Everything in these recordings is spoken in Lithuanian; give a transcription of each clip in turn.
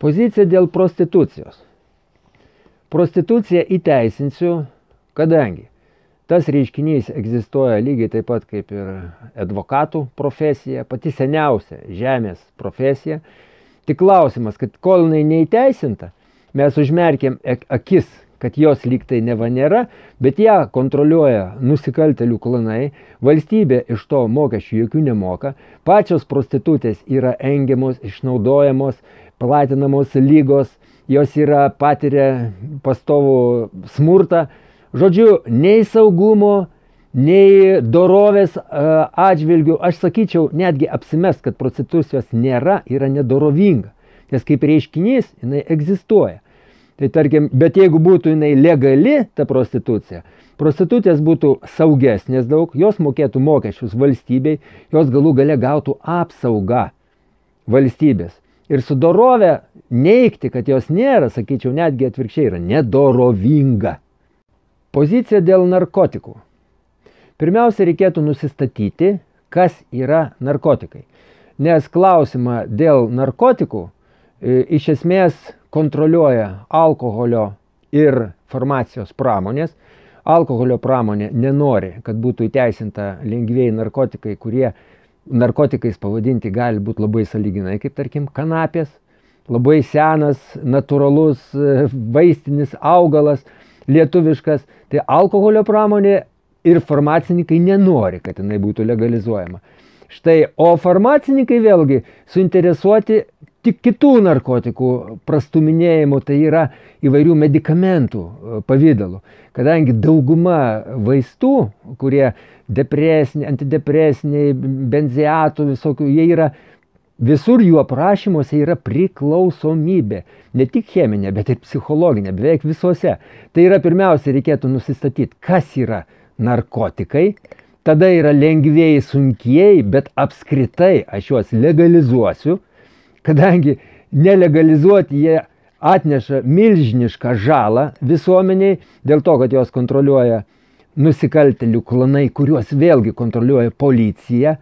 Pozicija dėl prostitucijos. Prostituciją įteisinsiu, kadangi tas reiškinys egzistuoja lygiai taip pat kaip ir advokatų profesija, pati seniausia žemės profesija. Tik klausimas, kad kol jinai neįteisinta, mes užmerkėm akis, kad jos lygtai neva nėra, bet ją kontroliuoja nusikaltėlių klanai, valstybė iš to mokesčių jokių nemoka, pačios prostitutės yra engiamos, išnaudojamos, platinamos lygos, jos yra patiria pastovų smurtą. Žodžiu, nei saugumo, nei dorovės atžvilgių, aš sakyčiau, netgi apsimest, kad prostitucijos nėra, yra nedorovinga, nes kaip reiškinys jinai egzistuoja. Tai tarkim, bet jeigu būtų jinai legali, ta prostitucija, prostitutės būtų saugesnės daug, jos mokėtų mokesčius valstybei, jos galų gale gautų apsaugą valstybės. Ir su dorove neigti, kad jos nėra, sakyčiau, netgi atvirkščiai yra nedorovinga. Pozicija dėl narkotikų. Pirmiausia, reikėtų nusistatyti, kas yra narkotikai. Nes klausimą dėl narkotikų iš esmės kontroliuoja alkoholio ir farmacijos pramonės. Alkoholio pramonė nenori, kad būtų įteisinta lengvieji narkotikai, kurie narkotikais pavadinti gali būti labai sąlyginai, kaip tarkim kanapės, labai senas, natūralus, vaistinis augalas, lietuviškas. Tai alkoholio pramonė ir farmacininkai nenori, kad jinai būtų legalizuojama. Štai, o farmacininkai vėlgi suinteresuoti tik kitų narkotikų prastuminėjimų, tai yra įvairių medikamentų pavidalu. Kadangi dauguma vaistų, kurie depresiniai, antidepresiniai, benziatų visokių, jie yra, visur jų aprašymuose yra priklausomybė. Ne tik cheminė, bet ir psichologinė, beveik visuose. Tai yra pirmiausia, reikėtų nusistatyti, kas yra narkotikai, tada yra lengvieji, sunkieji, bet apskritai aš juos legalizuosiu, kadangi nelegalizuoti jie atneša milžinišką žalą visuomeniai, dėl to, kad jos kontroliuoja nusikaltėlių klanai, kuriuos vėlgi kontroliuoja policija.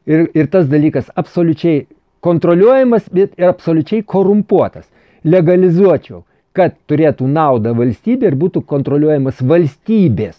Ir tas dalykas absoliučiai kontroliuojamas ir absoliučiai korumpuotas. Legalizuočiau, kad turėtų naudą valstybė ir būtų kontroliuojamas valstybės.